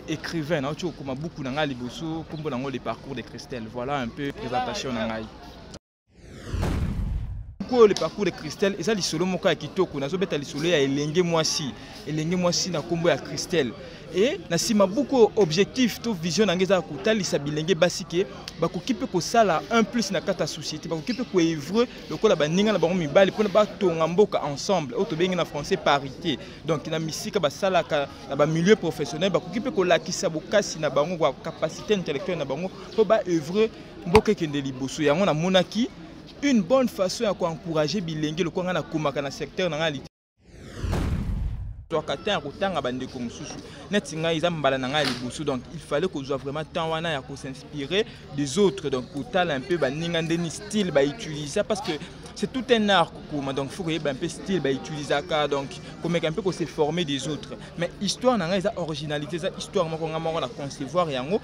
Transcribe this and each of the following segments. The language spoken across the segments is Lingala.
Écrivain, beaucoup le parcours de Christelle. Voilà un peu présentation. Le parcours de Christelle et ça li solo moka kitoko nazo beta li solo ya elenge mwasi na kombo ya Christelle et na sima beaucoup objectif to vision ngeza kotalisa bilenge basike bakokipe ko sala un plus na kata société bakokipe ko œuvre lokola baninga na bango mibali pona ba tonga mboka ensemble auto bengi na français parité donc na misika ba sala na ba milieu professionnel bakokipe ko lakisa bokasi na bango kwa capacité intellectuelle na bango po ba œuvre mboka kende liboso yango na monaki une bonne façon à encourager bilenge le kongana komaka na secteur na ngali donc il fallait qu'on soit vraiment temps wana pour s'inspirer des autres donc pour tal un peu baninga ndeni style ba utiliser parce que c'est tout un art donc il faut qu'il y ait un peu style ba utiliser donc comme un peu qu'on se former des autres mais histoire na ngai originalité ça histoire moko ngama na concevoir yango.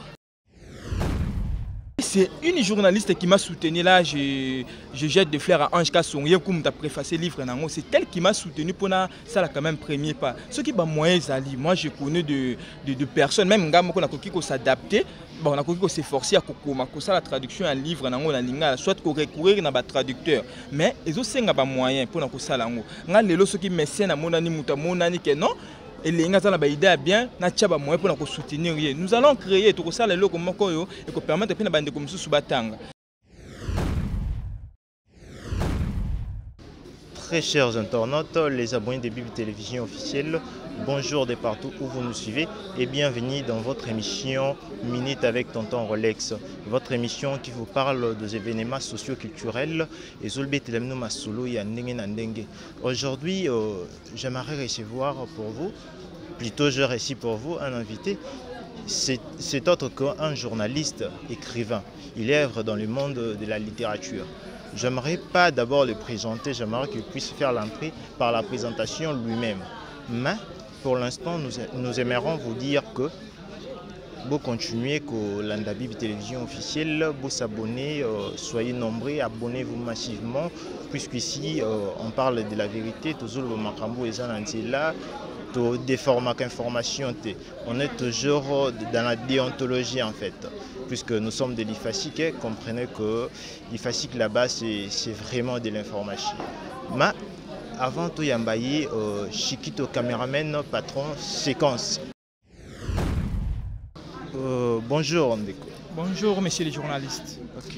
C'est une journaliste qui m'a soutenu là, je jette des fleurs à Ange Kassongue comme tu as préfacé le livre. C'est elle qui m'a soutenu pour ça quand même premier pas. Ce qui est moyen Zali, moi je connais de personnes, même gars qui s'adapter, on a qui s'efforcer à ça la traduction en livre soit qu'on recourir à un traducteur. Mais ils ont pas moyen pour ça là. Les ceux qui mécènent à mon ani mutamoni que non. Et les gens ont idée bien, pour soutenir. Nous allons créer tout ça les locaux et qu'on permette de faire des comme sous batanga. Très chers internautes, les abonnés de Bible Télévision officielle, bonjour de partout où vous nous suivez et bienvenue dans votre émission Minute avec Tonton Rolex. Votre émission qui vous parle des événements socio-culturels et aujourd'hui, j'aimerais recevoir pour vous, plutôt je récite pour vous, un invité. C'est autre qu'un journaliste écrivain. Il œuvre dans le monde de la littérature. J'aimerais pas d'abord le présenter, j'aimerais qu'il puisse faire l'entrée par la présentation lui-même. Mais pour l'instant, nous aimerions vous dire que vous continuez que la Bible Télévision officielle, vous s'abonnez, soyez nombreux, abonnez-vous massivement, puisqu'ici on parle de la vérité, toujours le makambo et là, des formats d'information, on est toujours dans la déontologie en fait. Puisque nous sommes de l'IFASIC, comprenez que l'IFASIC là-bas c'est vraiment de l'information. Mais avant tout Yambaye, Chiquito caméraman, patron, séquence. Bonjour Ndeko. Bonjour messieurs les journalistes. Ok.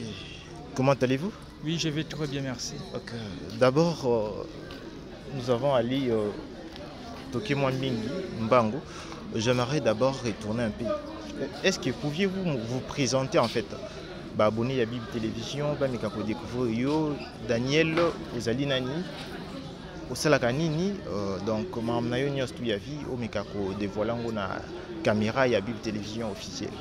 Comment allez-vous? Oui, je vais très bien, merci. Ok. D'abord, nous avons Ali Tokimwa Mbingi, Mbango. J'aimerais d'abord retourner un peu. Est-ce que pouviez-vous vous présenter en fait? Abonné à Bible Télévision, Bamikako découvrir Daniel, Ozalinani, Osalakanini, donc Mamnayo Nyos Tuyavi, Omikako dévoilant la caméra et Bible Télévision officielle.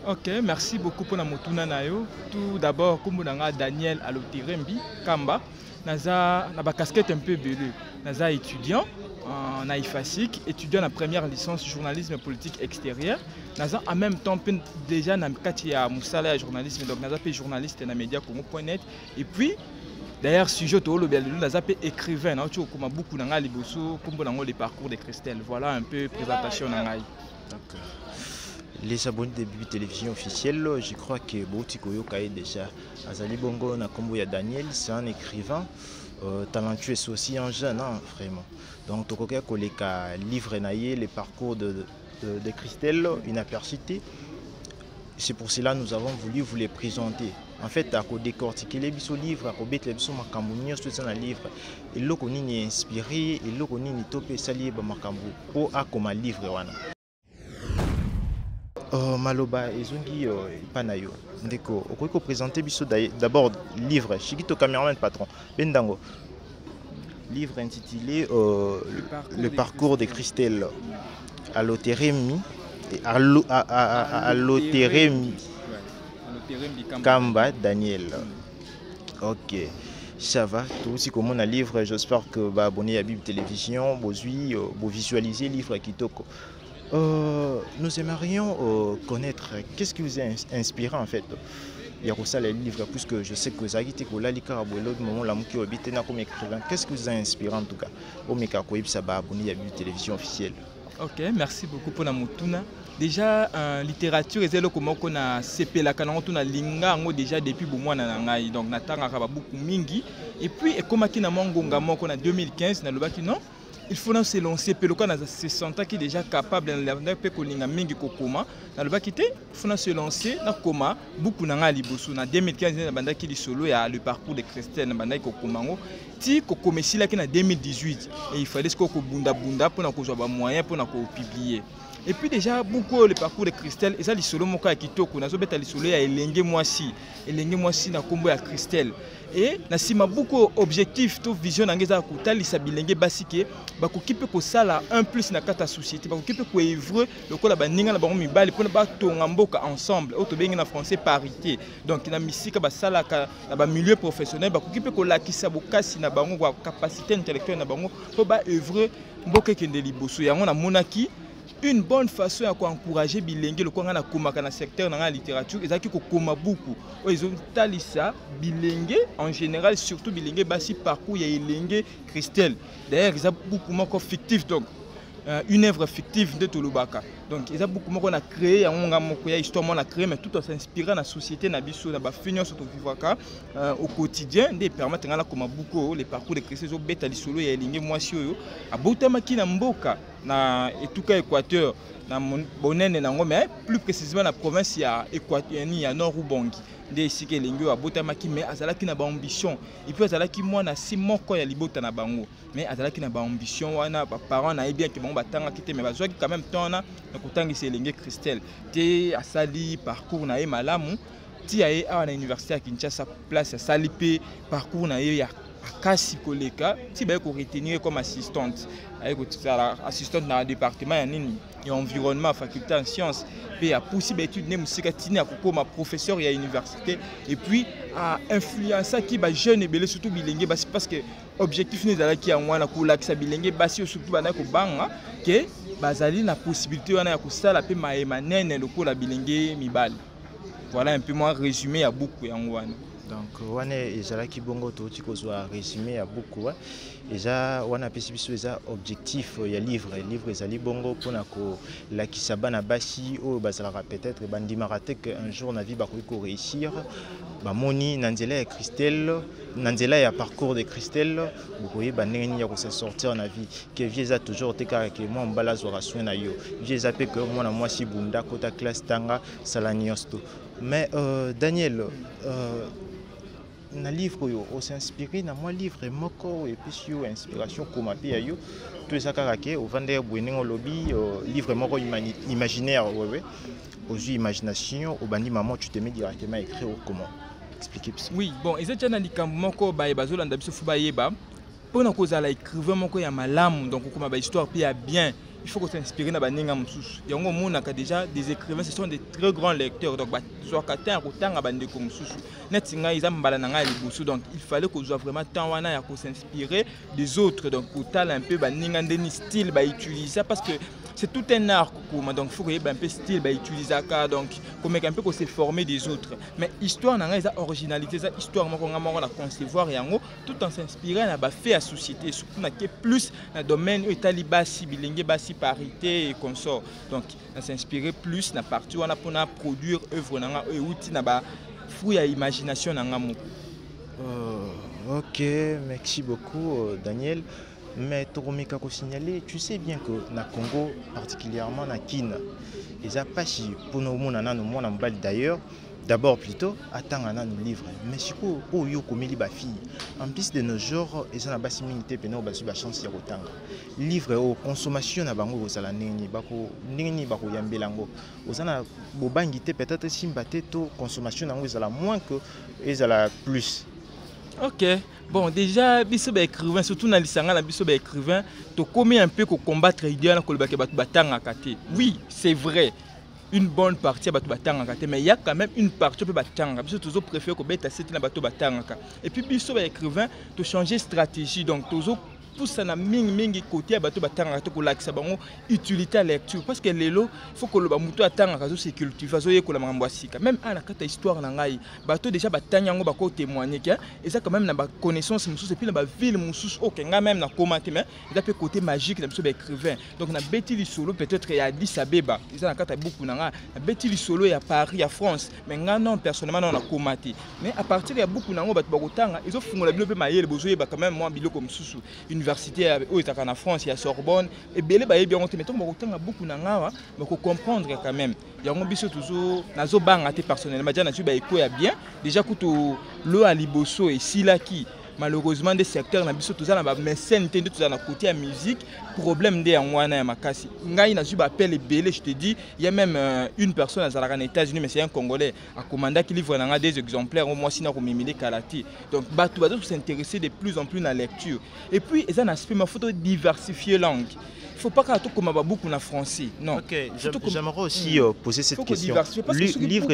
Ok, merci beaucoup pour la motuna nayo. Tout d'abord, comme Daniel Alotirembi, Kamba, naza na ba casquette un peu belue, naza étudiant. En IFASIC, étudiant la première licence journalisme politique extérieur. Naza en même temps déjà na kati ya musala journalisme donc naza pe journaliste na média congo.net et puis d'ailleurs sujet to lo bialu naza pe écrivain na tu okoma beaucoup na nga liboso kombo nango le parcours de Christelle. Voilà un peu présentation na ngai. Les abonnés de Bible Télévision officielle, je crois que Bouti Koyoka est déjà Azali Bongo na kombo ya Daniel, c'est un écrivain talentueux, c'est aussi un jeune, hein, vraiment. Donc, Tokoka Koleka livre naïe les parcours de Christelle, une apercité. C'est pour cela que nous avons voulu vous les présenter. En fait, à décortiquer les livres, à mettre les makambu, tout ça dans le livre. Et là, on est inspiré, et là, on est topé sali makambu pour à comme un livre wana. Maloba ezongi panayo. Ndeko, okoko présenter biso d'abord livre. Chiquito caméraman patron. Bendango. Livre intitulé Le parcours de Christelle à l'Oteremi Kamba Daniel. Ok, ça va. Tout aussi comme on a livre, j'espère que vous abonner à Bible Télévision, vous visualisez le livre Kitoko. Nous aimerions connaître qu'est-ce qui vous a inspiré en fait. Il y a ça les livres, puisque je sais que vous avez dit que qu'est-ce qui vous a inspiré en tout cas au Mekako ça va abonner à la télévision officielle. Ok, merci beaucoup pour la mutuna. Déjà, littérature et zélo comment qu'on a CP la canon on a linga ngo déjà depuis bon mois na ngai donc natanga kaba beaucoup mingi et puis et comme qui na mongonga moko na 2015 na lobaki non il faut non se lancer pe lokana se senta qui déjà capable na pe ko linga mingi ko koma na lobaki te il faut non se lancer na koma beaucoup na ngai liboso na 2015 na banda ki li solo ya le parcours de Christelle na banda ko koma ngo ti ko komesila ki na 2018 et il fallait ko bunda bunda pour na ko ba moyen pour na ko publier. Et puis déjà, beaucoup le parcours de Christelle, et ça, les solo moka kitoko, na zobeta les solo ya elenge mwasi na kombo ya Christelle. Et na sima beaucoup objectif, to vision ngeza kutali sa bilenge basike, bako kipe ko sala un plus na kata société, bako kipe ko œuvre lokola ba ninga na bango mibali pona ba tonga mboka ensemble, auto bengi na français parité. Donc na misika ba sala ka na ba milieu professionnel, bako kipe ko lakisa bokasi na bango kwa capacité intellectuelle na bango po ba œuvre mboka kende liboso yango na monaki. Une bonne façon à encourager bilenge le quoi na komaka na secteur na la littérature ezaki ko koma beaucoup ils ont talisa bilenge en général surtout bilenge basi parcours ya elenge Christelle d'ailleurs ils ont beaucoup moins fictif donc une œuvre fictive de Tolobaka donc ils ont beaucoup moins a créé un moko ya histoire on a créé mais tout en s'inspirant na société na biso na ba finio surtout vivaka au quotidien de permettre ngala koma beaucoup les parcours de Christelle zo beta lisolo ya elenge mwasi oyo abotama ki na mboka na etuka Équateur na bonene nango mais plus précisément la province ya Équateur ya Nord Ubangi nde isike elengi abotamaki mais azalaki na ba ambition et puis azalaki mwana si moko ya libota na bango mais azalaki na ba ambition wana ba parents na bien que bango batanga kite mais bazwaki quand même tona na kotangisa elenge Christelle te asali parcours na ye malamu ti aye awa na université ya Kinshasa place ya sali pe parcours na ye ya kasi koleka ti ba ko retenir comme assistante assistante dans le département et environnement faculté en sciences puis a possible étude ne musika tini akoma professeur ya université et puis a influencer qui ba jeune et belé surtout bilenge parce que objectif ne zala ki yango na ko lakisa bilenge basi surtout bana ko banga que bazali na possibilité wana ya ko sala pe maema nene lokola bilenge mibali voilà un peu moins résumé à beaucoup yango wana. Donc wana ezalaki bongo toti kozwa résumé ya beaucoup eza wana pesi biso eza objectif ya livre ezali bongo pona ko lakisa bana basi oyo bazalaka peut-être bandimaka te que un jour na vie bakoki ko réussir bamoni na nzela ya Christelle na nzela ya parcours de Christelle bokoyi bandenge nini ya ko se sortir na vie que vie eza toujours te kaka ke moi mbala zwaka soin na yo vie eza pe que mwana mwasi bunda kota classe tanga sala nyonso mais Daniel na livre yo on s'inspire na moi livre moko et puis sur inspiration comme pe ya yo tout ça kaka au vendre bweningo lobby livre moko imaginaire ouais aux imagination au bandi maman tu te mets directement écrire comment expliquer ça. Oui bon ils étaient dans likambo moko ba bazolanda biso fu ba yeba pona kozala écrivain moko ya malamu donc comme ba histoire pe ya bien il faut qu'on s'inspire na baninga mususu yango monaka déjà des écrivains ce sont des très grands lecteurs donc ba zwakata kotanga bande ko mususu netinga izambala na nga libusu donc il fallait qu'on soit vraiment temps wana ya ko s'inspirer des autres donc kotala un peu baninga ndeni style ba utiliser parce que c'est tout un art donc il faut qu'il y ait un peu style ba utiliser ka donc comme un peu qu'on s'est formé des autres mais histoire na nga eza originalité ça histoire moko nga na concevoir yango tout en s'inspirant na ba fait à société surtout na ke plus na domaine etali basi bilenge basi parité et consort donc on s'inspirer plus na partie wana pour produire œuvre na nga et outil na ba fruit à imagination na nga moko. OK, merci beaucoup Daniel. Mais Toromeka ko signaler, tu sais bien que na Congo particulièrement na Kin, ils a pas si pour nous mona na mona mbali d'ailleurs. D'abord plutôt attendre un livre mais si ko yo komeli ba fille en plus de nos jours ils ont basi minité pena ba ba chance ya kotanga livre au consommation na bango kozala nini bako yambelango ozana bobangi te peut-être simba te to consommation nango ezala moins que ezala plus. OK bon déjà biso ba écrivain surtout na lisanga na biso ba écrivain to commis un peu ko combattre idée na kolobaka batu batanga kate oui c'est vrai. Une bonne partie bato batanga mais il y a quand même une partie peut batanga biso toujours préférer ko beta c'est na bato batanga et puis biso ba écrivain to changer stratégie donc toujours pousse na mingi côté ya bato batanga to ko lakisa bango utilité à lecture parce que lelo il faut que le bamuto atanga kazo se cultive zo yekola mambo asika même à la kata histoire na ngai bato déjà batanya ngo bako témoigner que et ça quand même na ba connaissance mususu et puis na ba ville mususu OK nga même na commenter mais il a peut côté magique na biso ba écrivain donc na beti li solo peut-être ya Addis Abeba ils na kata beaucoup na nga na beti li solo ya Paris ya France mais nga non personnellement non na commenter mais à partir ya beaucoup na ngo bato bakotanga ils ont fungola bilo pe mayele bozo yeba quand même moi biloko mususu université au état en France il y a Sorbonne et belé ba yebi on te mettons bakotanga beaucoup na nga mais ko comprendre quand même ya ngo biso toujours nazo banga te personnellement déjà na tu ba eko ya bien déjà kuto lo à liboso et silaki malheureusement des secteurs na biso tous na ba mécène te tous na côté ya musique problème de ngwana ya makasi ngai na zuba appel belé je te dis il y a même une personne à Zalaka aux États-Unis mais c'est un Congolais a commandé qui livre na des exemplaires au moins sina ko mimile kalati donc bato s'intéresser de plus en plus à la lecture et puis ils ont un aspect ma photo diversifier langue. Il ne faut pas que comme beaucoup en français. Non. Ok, j'aimerais aussi poser cette question. Livre,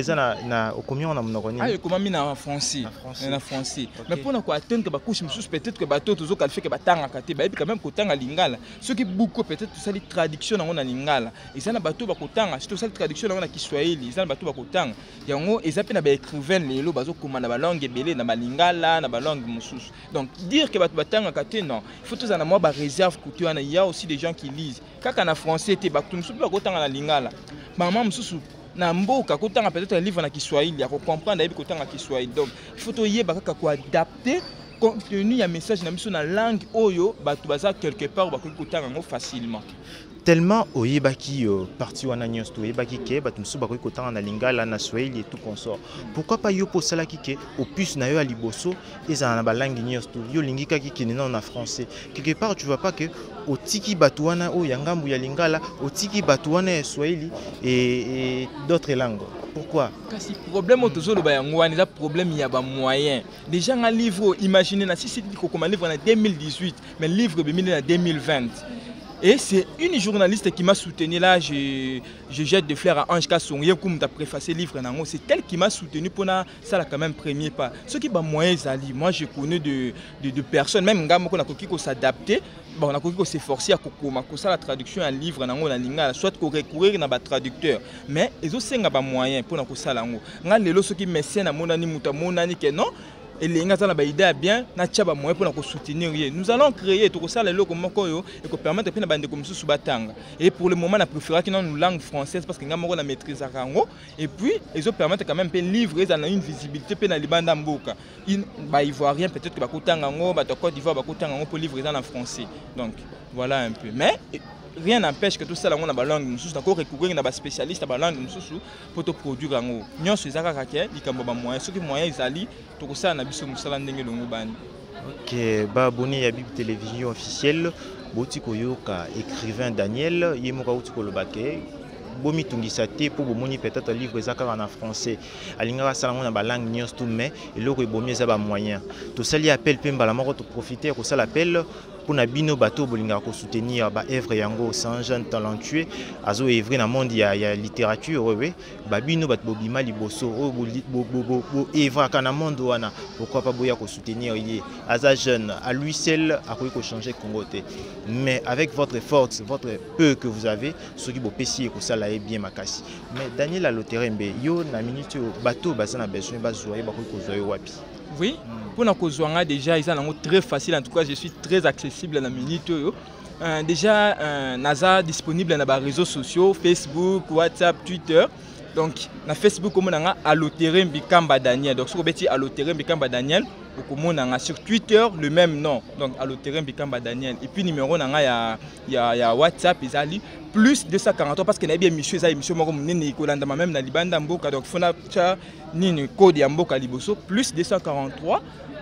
combien on a mon ah, comment en français. En français. Mais pour nous atteindre que couche peut-être que bateau toujours qu'elle fait que batanga kate ba quand même kotanga lingala. Ceux qui beaucoup peut-être ça les traduction dans na lingala. Et ça na bateau ba kotanga, c'est ça la traduction dans na Kiswahili, ça na bateau ba kotanga. Yango ezapena ba écrivain lelo bazo komanda ba langue belé na ba lingala na ba langue mususu. Donc dire que bateau batanga kate non. Il faut tous en avoir ba réserve couture il y a aussi des gens qui lisent. Quand on a français, tu vas kotanga na lingala. Maman mususu na mboka kotanga peut-être un livre na Kiswahili, ya comprendre na kotanga Kiswahili. Donc il faut to yeba ko adapter contenu ya message na miso na langue oyo batu baza quelque part ba kotanga ngo facilement. Tellement oyebaki parti wana nyonso oyebaki ke bato musu bakoki kotanga na lingala na Swahili et tout consort. Pourquoi pas yo posala kike au plus na yo a liboso ezana na balangi nyonso yo lingika kike non na français. Quelque part tu vois pas que otiki bato wana o ya ngambu ya lingala otiki bato wana ya Swahili et d'autres langues. Pourquoi? Parce que le problème toujours c'est un problème il y a des moyens. Déjà un livre imaginez na si c'est comme un livre en 2018 mais le livre est en 2020. Et c'est une journaliste qui m'a soutenu là, je jette des fleurs à Ange Kassongue, comme tu as préfacé le livre, c'est elle qui m'a soutenu pour ça quand même premier pas. Ce qui est moyen, moi je connais de personnes, même quand on a qui s'adapter, on a qui s'efforcer à ça la traduction en livre, soit qu'on recourir à un traducteur. Mais ils ont des moyens pour ça. Ce qui me sert à mon ami, non. Et les gens ont idée bien, n'a moyen pour soutenir. Nous allons créer tout ça les locaux et que permettre de bande comme sous batanga. Et pour le moment, on préfère que nous langue française parce que nous avons la maîtrise à Rango. Et puis, ils ont permettre quand même de livrer dans une visibilité dans les bandes d'Amboka. Ils voient rien peut-être que Bakotangango, Côte d'Ivoire, Bakotangango pour livrer dans français. Donc voilà un peu. Mais rien n'empêche que tout ça on a la langue nous encore recourir à des spécialistes à la langue nous pour te produire en haut nous c'est ça qui likambo ba moyen ceux qui moyens ali tout ça na biso musala ndenge longo bani. OK ba abonné ya Bib télévision officielle boti koyoka écrivain Daniel yemoka uti ko lobake bomi tungisa te pour bomoni peut-être livre ezaka en français alinga sala na ba langue nyonso tout mais eloko ebomi eza ba moyen to sali appel pemba la moko to profiter ko sala appel pour na bino bato bolinga ko soutenir ba œuvre yango c'est un jeune talentueux azo œuvre na monde ya littérature ouais ba bino bato bobima liboso bo œuvre kana monde wana pourquoi pas boya ko soutenir yé aza jeune à lui seul a ko changer Congo te mais avec votre force votre peu que vous avez ce qui bo pesi ko sala est bien makasi mais Daniel Aloterembe yo na minute bato bazana besoin bazoyer ba ko zoyer wapi. Oui, pour nous causer déjà, ils sont très facile. En tout cas, je suis très accessible à la minute. Déjà, NASA disponible dans les réseaux sociaux, Facebook, WhatsApp, Twitter. Donc, na Facebook, comme on a Aloterembe Kamba Daniel. Donc, si vous avez Aloterembe Kamba Daniel, on a sur Twitter le même nom. Donc, Aloterembe Kamba Daniel. Et puis, numéro, il y a WhatsApp, ils ont plus 243 parce qu'il y a bien monsieur ça émission moi comme nene ikolanda même na libanda mboka donc fona cha nini code ya mboka liboso plus 243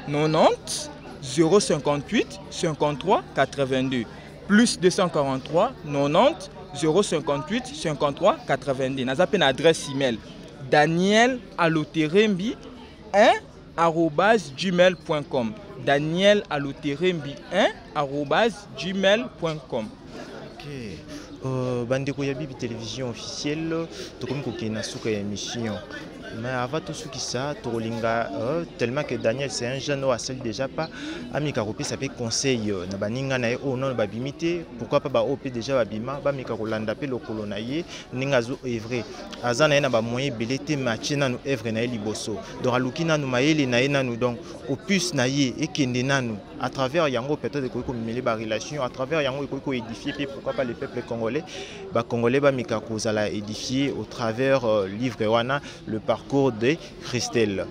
90 058 53 82 plus 243 90 058 53 82 na zape na adresse email Daniel Aloterembi 1@gmail.com Daniel Aloterembi 1@gmail.com. OK. Bandeko ya Bib télévision officielle tokomi kokena suka ya émission Mais avant tout ce qui ça, tellement que Daniel c'est un jeune ou assez déjà pas, Amika Kopi ça fait conseil, na baninga na o non babimité, pourquoi pas ba op déjà babima, ba Mika Kolanda pe lokolo na ye, ninga zo œuvre. Azana na ba moyen belete match na nu œuvre na liboso. Donc alukina nu maele na ena nu donc opus na ye et kende nanu à travers yango peut-être ko mêler ba relation, à travers yango ko édifier puis pourquoi pas le peuple congolais, ba congolais ba Mika Kozala édifier au travers livre wana le parcours de Christelle.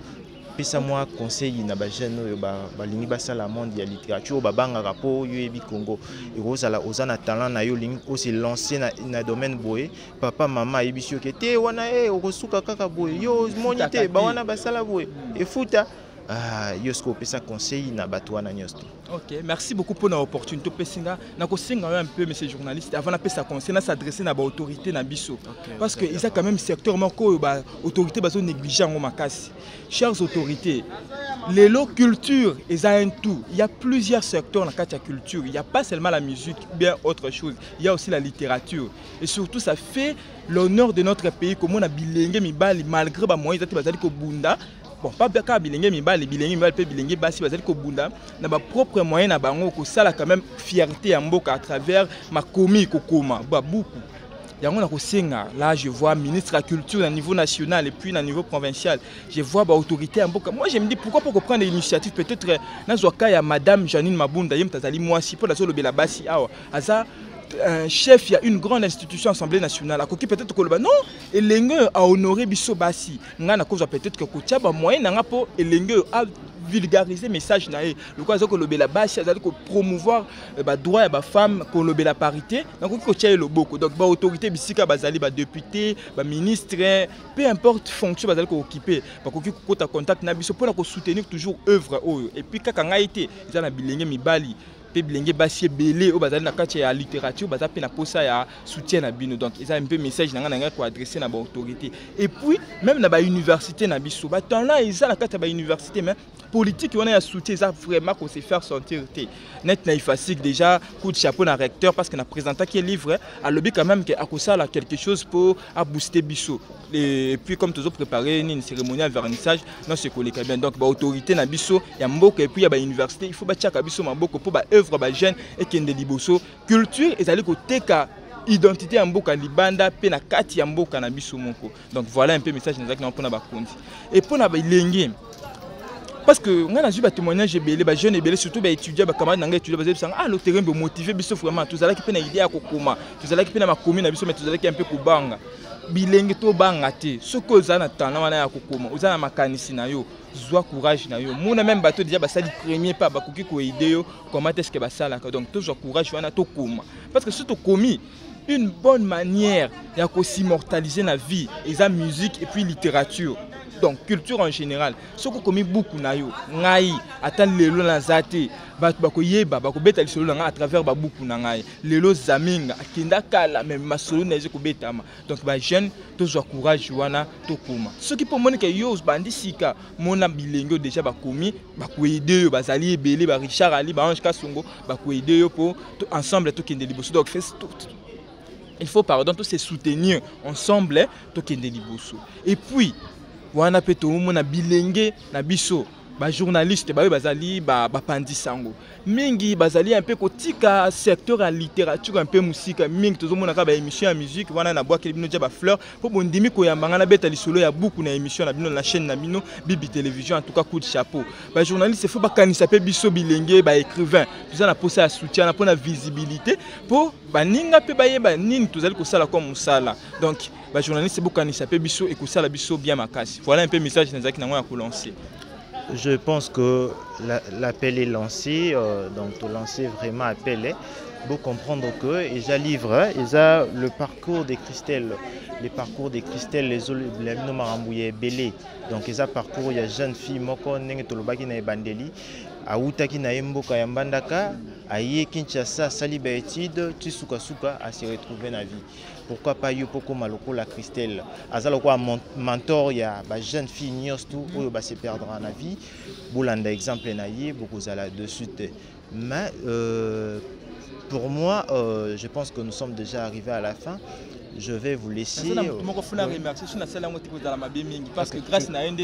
Puis ça moi conseil na ba jeune ba lingi ba sala monde ya littérature ba banga rapo yo ebi Congo et ozala ozana talent na yo lingi aussi lancer na domaine boye papa maman ebi sio ke te wana okosuka kaka boye yo monite ba wana ba sala boye et futa yosko pesa conseil na batwana nyosto. Ok, merci beaucoup pour l'opportunité. Na ko singa un peu monsieur journaliste avant de sa conseil na s'adresser na ba autorité na biso parce que ils a quand même secteur moko ba autorité bazo négliger en makasi. Chères autorités, les culture ils a un tout. Il y a plusieurs secteurs dans la culture. Il n'y a pas seulement la musique, bien autre chose. Il y a aussi la littérature et surtout ça fait l'honneur de notre pays comme on a bilingue mibali malgré ba moyens bazali ko bunda. Bon, pas bien bilingue mibali pe bilingue basi bazali ko bunda na ba propre moyen na bango ko sala quand même fierté ya mboka à travers ma komi ko koma ba beaucoup. Yango na ko senga là je vois ministre de la culture au niveau national et puis au niveau provincial. Je vois ba autorité ya mboka. Moi je me dis pourquoi pas prendre l'initiative peut-être na zoka ya madame Janine Mabunda yem tazali mwasi pour la solo bela basi awa. Aza un chef, il y a une grande institution Assemblée nationale. Qui peut-être que non, et l'engue a honoré biso basi. Ngana cause peut-être que kotia ba moyen nga po et l'engue a vulgariser message na e. Le quoi que le bela basi azali ko promouvoir ba droit ya ba femme ko le bela parité. Donc ko tia le boko. Donc ba autorité bisika bazali ba député, ba ministre, peu importe fonction bazali ko occuper. Ba ko kota contact na biso pour ko soutenir toujours œuvre oyo. Et puis kaka nga été, ils na bilenge mibali. Pe bilenge basi belé au bazali na kati ya littérature baza pe na posa ya soutien na bino donc ils a un peu message na nga ko adresser na ba autorité et puis même na ba université na biso ba temps là ils a na kati ya ba université mais politique on a ya soutien ça vraiment qu'on se faire sentir net na facile déjà coup de chapeau na recteur parce que na présenté qui livre a lobby quand même que akosala quelque chose pour à booster biso et puis comme toujours préparer une cérémonie à vernissage dans ce collègue bien donc ba autorité na biso ya mboka et puis ya ba université il faut ba tiaka biso maboko pour ba œuvre ba jeune et kende liboso culture ezali ko teka identité ya mboka libanda pe na kati ya mboka na biso moko donc voilà un peu message nazaki na pona ba kondi et pona ba ilenge parce que on a vu ba témoignage belé ba jeune belé surtout ba étudiant ba camarade nanga étudiant ba ça le terrain be motiver biso vraiment tous ala ki pe na idée ya kokoma tous ala ki pe na makomi na biso mais tous ala ki un peu kubanga bilenge to banga te soko ozana tana wana ya kokoma ozana makanisi na yo zwa courage na yo mona même bato déjà basali premier pas bakoki ko aider yo comment est-ce que basala donc toujours courage wana to koma parce que surtout komi une bonne manière ya ko s'immortaliser na vie et la musique et puis littérature donc culture en général soko komi beaucoup na yo ngai ata lelo na zate bato bakoyeba bakobeta lisolo nga à travers ba beaucoup na ngai lelo zaminga akenda kala même masolo na ezeko betama donc ba jeune toujours courage wana to koma ce qui pour monika yo bandi sika mona bilengo déjà bakomi bakoyede yo bazali ebele ba Richard Ali ba Ange Kasongo bakoyede yo pour ensemble to kende liboso donc il faut pardon tous se soutenir ensemble to kende liboso et puis wana pe to mona bilenge na biso ba journaliste ba bazali ba pandi sango mingi bazali un peu kotika secteur à littérature un peu musique mingi tozo mona ka ba émission ya musique wana na bois kelibino ja ba fleur po bondimi ko yambanga na beta lisolo ya beaucoup na émission na bino na chaîne na bino Bibi télévision en tout cas coup de chapeau ba journaliste faut ba kanisa pe biso bilenge ba écrivain toza na posa ya soutien na pona visibilité po ba ninga pe ba yeba nini tozali ko sala comme sala donc ba journaliste c'est beaucoup kanisa pe biso et ko sala biso bien makasi voilà un peu message nazaki nango ya ko lancer. Je pense que l'appel est lancé, donc tout lancer vraiment appelé. Vous comprendre que ils a livre, ils a le parcours des Christelle, les parcours des Christelle, les marambouillé belé. Donc ils a parcours, il y a jeune fille moko nenge tolobaki na bandeli, a utaki na mboka ya mbandaka, aye Kinshasa sali ba étude, tisuka suka à se retrouver na vie. Pourquoi pas yo poko maloko la Christelle azalo quoi mentor ya ba jeune fille nyostu oyo ba se perdre na vie bolanda exemple na yé beaucoup zala de suite mais pour moi je pense que nous sommes déjà arrivés à la fin je vais vous laisser. Parce que grâce à un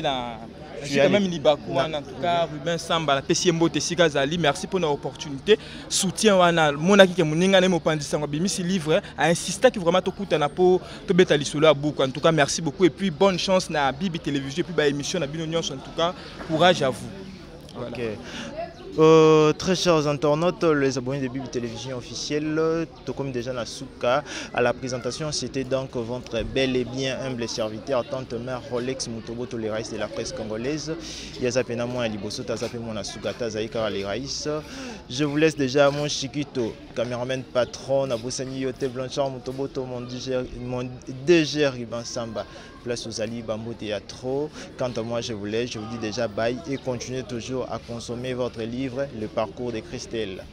quand même Libakou, en tout cas, Ruben Samba, la PCMBO, Tessiga Zali, merci pour l'opportunité. Soutien, Monaki, qui ce livre, a insisté que vraiment tout à pour beaucoup. En tout cas, merci beaucoup et puis bonne chance na Bibi Télévision et puis émission na Binonion. En tout cas, courage à vous. Voilà. Okay. Très chers internautes, les abonnés de Bibi Télévision officielle, tout comme déjà Nasuka, à la présentation, c'était donc votre bel et bien humble serviteur, tante mère Rolex Mutobo, tous les raïs de la presse congolaise. Yazapena moi Liboso, Tazape mon Nasuka, Tazaïka les raïs. Je vous laisse déjà mon Chiquito, caméraman patron, Nabosani Yote Blanchard Mutoboto, mon DG Ruben Samba. Place aux Ali Bambou Théâtre. Quant à moi, je vous dis déjà bye et continuez toujours à consommer votre livre, Le Parcours de Christelle.